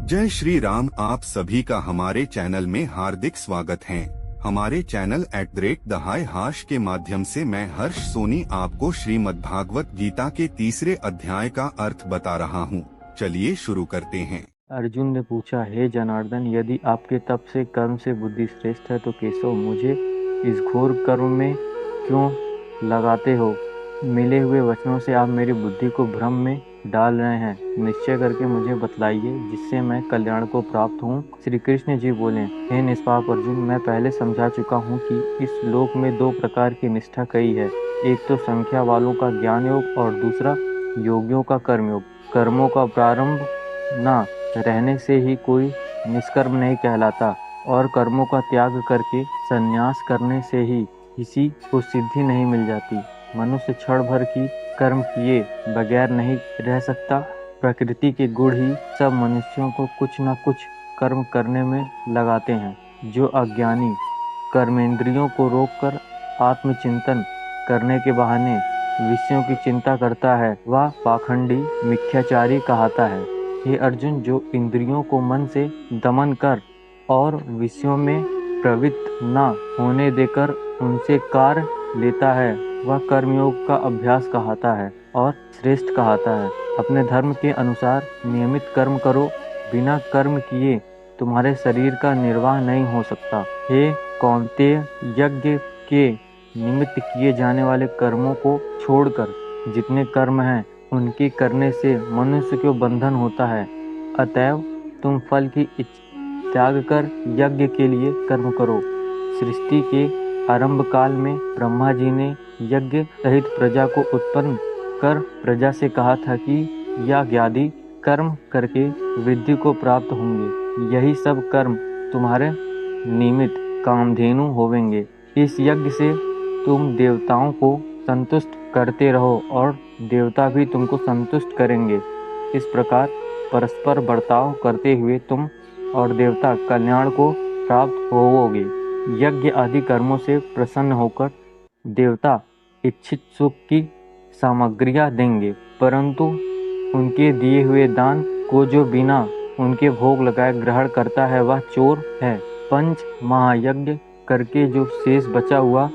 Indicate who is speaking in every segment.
Speaker 1: जय श्री राम। आप सभी का हमारे चैनल में हार्दिक स्वागत है। हमारे चैनल @द के माध्यम से मैं हर्ष सोनी आपको श्रीमद्भागवत गीता के 3 अध्याय का अर्थ बता रहा हूँ। चलिए शुरू करते हैं।
Speaker 2: अर्जुन ने पूछा, हे जनार्दन, यदि आपके तप से कर्म से बुद्धि श्रेष्ठ है तो केशव मुझे इस घोर कर्म में क्यों लगाते हो? मिले हुए वचनों से आप मेरी बुद्धि को भ्रम में डाल रहे हैं। निश्चय करके मुझे बतलाइए जिससे मैं कल्याण को प्राप्त हूँ। श्री कृष्ण जी बोले, हे निष्पाप अर्जुन, मैं पहले समझा चुका हूँ कि इस लोक में 2 प्रकार की निष्ठा कही है। एक तो संख्या वालों का ज्ञान योग और दूसरा योगियों का कर्म योग। कर्मों का प्रारंभ न रहने से ही कोई निष्कर्म नहीं कहलाता और कर्मों का त्याग करके संन्यास करने से ही किसी को सिद्धि नहीं मिल जाती। मनुष्य क्षण भर की कर्म किए बगैर नहीं रह सकता। प्रकृति के गुण ही सब मनुष्यों को कुछ न कुछ कर्म करने में लगाते हैं। जो अज्ञानी कर्मेंद्रियों को रोककर आत्मचिंतन करने के बहाने विषयों की चिंता करता है वह पाखंडी मिथ्याचारी कहलाता है। हे अर्जुन, जो इंद्रियों को मन से दमन कर और विषयों में प्रवृत्त न होने देकर उनसे कार्य लेता है वह कर्मयोग का अभ्यास कहलाता है और श्रेष्ठ कहलाता है। अपने धर्म के अनुसार नियमित कर्म करो। बिना कर्म किए तुम्हारे शरीर का निर्वाह नहीं हो सकता। हे कौन्तेय, यज्ञ के निमित्त किए जाने वाले कर्मों को छोड़कर जितने कर्म हैं उनके करने से मनुष्य को बंधन होता है। अतएव तुम फल की त्याग कर यज्ञ के लिए कर्म करो। सृष्टि के आरंभ काल में ब्रह्मा जी ने यज्ञ सहित प्रजा को उत्पन्न कर प्रजा से कहा था कि यज्ञादि कर्म करके वृद्धि को प्राप्त होंगे। यही सब कर्म तुम्हारे निमित्त कामधेनु होवेंगे। इस यज्ञ से तुम देवताओं को संतुष्ट करते रहो और देवता भी तुमको संतुष्ट करेंगे। इस प्रकार परस्पर बर्ताव करते हुए तुम और देवता कल्याण को प्राप्त होवोगे। यज्ञ आदि कर्मों से प्रसन्न होकर देवता इच्छित सुख की सामग्रियां देंगे, परंतु उनके दिए हुए दान को जो बिना उनके भोग लगाए ग्रहण करता है वह चोर है। 5 महायज्ञ करके जो शेष बचा हुआ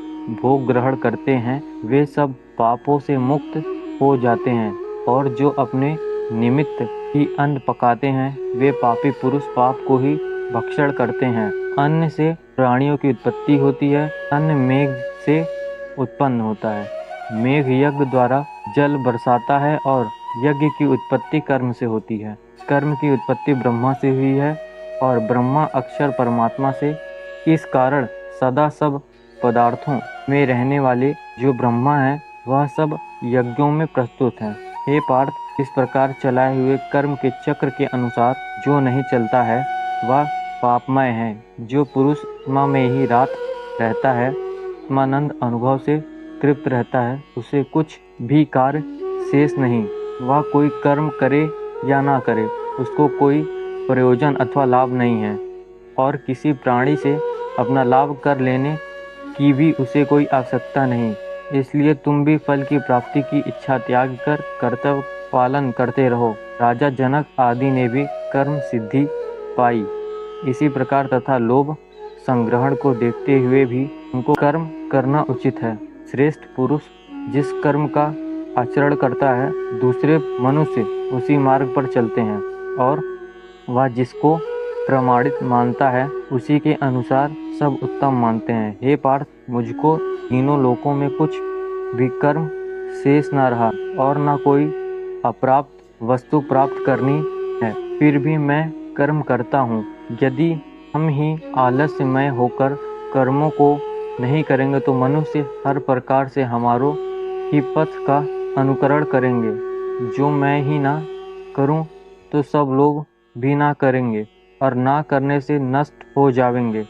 Speaker 2: भोग ग्रहण करते हैं वे सब पापों से मुक्त हो जाते हैं और जो अपने निमित्त ही अन्न पकाते हैं वे पापी पुरुष पाप को ही भक्षण करते हैं। अन्न से प्राणियों की उत्पत्ति होती है। अन्न मेघ से उत्पन्न होता है। मेघ यज्ञ द्वारा जल बरसाता है और यज्ञ की उत्पत्ति कर्म से होती है। कर्म की उत्पत्ति ब्रह्मा से हुई है और ब्रह्मा अक्षर परमात्मा से। इस कारण सदा सब पदार्थों में रहने वाले जो ब्रह्मा है वह सब यज्ञों में प्रस्तुत है। हे पार्थ, इस प्रकार चलाए हुए कर्म के चक्र के अनुसार जो नहीं चलता है वह पापमय है। जो पुरुष आत्मा में ही रात रहता है, आत्मानंद अनुभव से तृप्त रहता है, उसे कुछ भी कार्य शेष नहीं। वह कोई कर्म करे या ना करे उसको कोई प्रयोजन अथवा लाभ नहीं है और किसी प्राणी से अपना लाभ कर लेने की भी उसे कोई आवश्यकता नहीं। इसलिए तुम भी फल की प्राप्ति की इच्छा त्याग कर कर्तव्य पालन करते रहो। राजा जनक आदि ने भी कर्म सिद्धि पाई। इसी प्रकार तथा लोभ संग्रहण को देखते हुए भी उनको कर्म करना उचित है। श्रेष्ठ पुरुष जिस कर्म का आचरण करता है दूसरे मनुष्य उसी मार्ग पर चलते हैं और वह जिसको प्रमाणित मानता है उसी के अनुसार सब उत्तम मानते हैं। हे पार्थ, मुझको तीनों लोकों में कुछ भी कर्म शेष न रहा और न कोई अप्राप्त वस्तु प्राप्त करनी है, फिर भी मैं कर्म करता हूँ। यदि हम ही आलस्यमय होकर कर्मों को नहीं करेंगे तो मनुष्य हर प्रकार से हमारो ही पथ का अनुकरण करेंगे। जो मैं ही ना करूं तो सब लोग भी ना करेंगे और ना करने से नष्ट हो जाएंगे।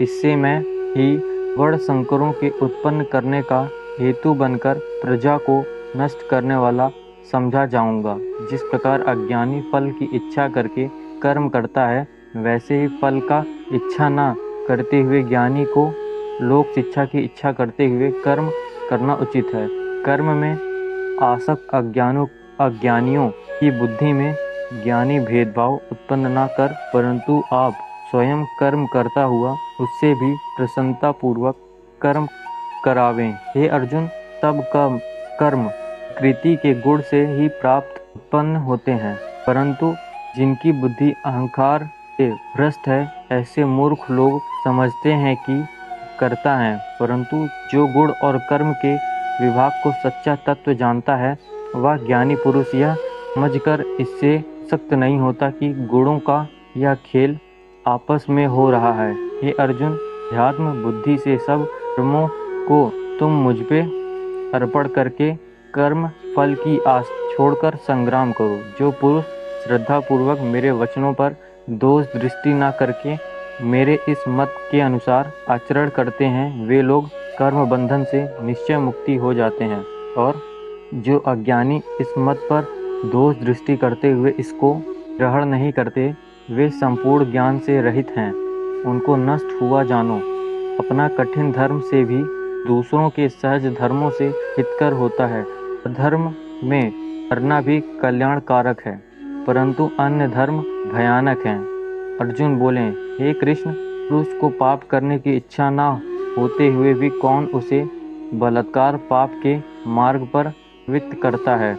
Speaker 2: इससे मैं ही वर्ण संकरों के उत्पन्न करने का हेतु बनकर प्रजा को नष्ट करने वाला समझा जाऊंगा। जिस प्रकार अज्ञानी फल की इच्छा करके कर्म करता है वैसे ही फल का इच्छा ना करते हुए ज्ञानी को लोक शिक्षा की इच्छा करते हुए कर्म करना उचित है। कर्म में आसक्त अज्ञानियों की बुद्धि में ज्ञानी भेदभाव उत्पन्न न कर, परंतु आप स्वयं कर्म करता हुआ उससे भी प्रसन्नता पूर्वक कर्म करावें। हे अर्जुन, सब कर्म कृति के गुण से ही प्राप्त उत्पन्न होते हैं, परंतु जिनकी बुद्धि अहंकार से भ्रष्ट है, ऐसे मूर्ख लोग समझते हैं कि करता है, परंतु जो गुण और कर्म के विभाग को सच्चा तत्व जानता है, वह ज्ञानी पुरुष यह समझकर इससे सख्त नहीं होता कि गुणों का यह खेल आपस में हो रहा है। हे अर्जुन, ध्यात्म बुद्धि से सब कर्मों को तुम मुझपे अर्पण करके कर्म फल की आस छोड़कर संग्राम करो। जो पुरुष श्रद्धा पूर्वक मेरे वचनों पर दोष दृष्टि न करके मेरे इस मत के अनुसार आचरण करते हैं, वे लोग कर्म बंधन से निश्चय मुक्ति हो जाते हैं, और जो अज्ञानी इस मत पर दोष दृष्टि करते हुए इसको ग्रहण नहीं करते, वे संपूर्ण ज्ञान से रहित हैं। उनको नष्ट हुआ जानो। अपना कठिन धर्म से भी दूसरों के सहज धर्मों से हितकर होता है। धर्म में करना भी कल्याणकारक है, परंतु अन्य धर्म भयानक हैं। अर्जुन बोले, हे कृष्ण, पुरुष को पाप करने की इच्छा न होते हुए भी कौन उसे बलात्कार पाप के मार्ग पर प्रवृत्त करता है?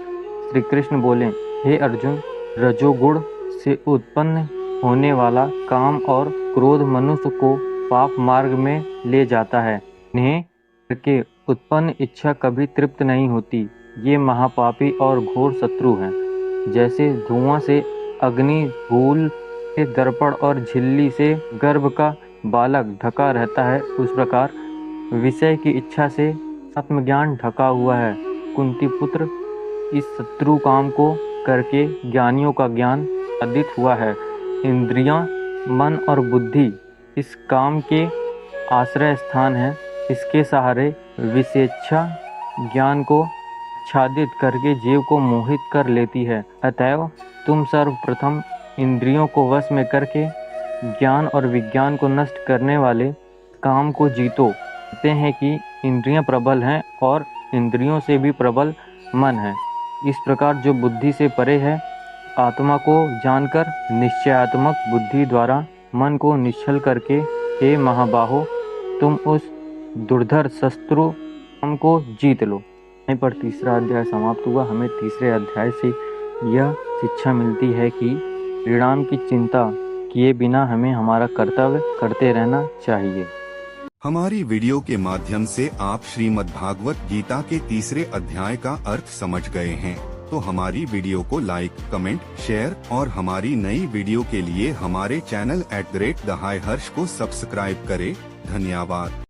Speaker 2: श्री कृष्ण बोले, हे अर्जुन, रजोगुण से उत्पन्न होने वाला काम और क्रोध मनुष्य को पाप मार्ग में ले जाता है। इन्हें करके उत्पन्न इच्छा कभी तृप्त नहीं होती। ये महापापी और घोर शत्रु हैं। जैसे धुआं से अग्नि, धूल से दर्पण और झिल्ली से गर्भ का बालक ढका रहता है, उस प्रकार विषय की इच्छा से आत्मज्ञान ढका हुआ है। कुंती पुत्र, इस शत्रु काम को करके ज्ञानियों का ज्ञान बाधित हुआ है। इंद्रियां, मन और बुद्धि इस काम के आश्रय स्थान है। इसके सहारे विशेषा ज्ञान को आच्छादित करके जीव को मोहित कर लेती है। अतएव तुम सर्वप्रथम इंद्रियों को वश में करके ज्ञान और विज्ञान को नष्ट करने वाले काम को जीतो। कहते हैं कि इंद्रियां प्रबल हैं और इंद्रियों से भी प्रबल मन है। इस प्रकार जो बुद्धि से परे है, आत्मा को जानकर निश्चयात्मक बुद्धि द्वारा मन को निश्चल करके, हे महाबाहो, तुम उस दुर्धर शत्रु काम को जीत लो। यहीं पर तीसरा अध्याय समाप्त हुआ। हमें तीसरे अध्याय से यह शिक्षा मिलती है कि परिणाम की चिंता किए बिना हमें हमारा कर्तव्य करते रहना चाहिए।
Speaker 1: हमारी वीडियो के माध्यम से आप श्रीमद्भागवत गीता के तीसरे अध्याय का अर्थ समझ गए हैं, तो हमारी वीडियो को लाइक, कमेंट, शेयर और हमारी नई वीडियो के लिए हमारे चैनल @TheHighHarsh को सब्सक्राइब करें। धन्यवाद।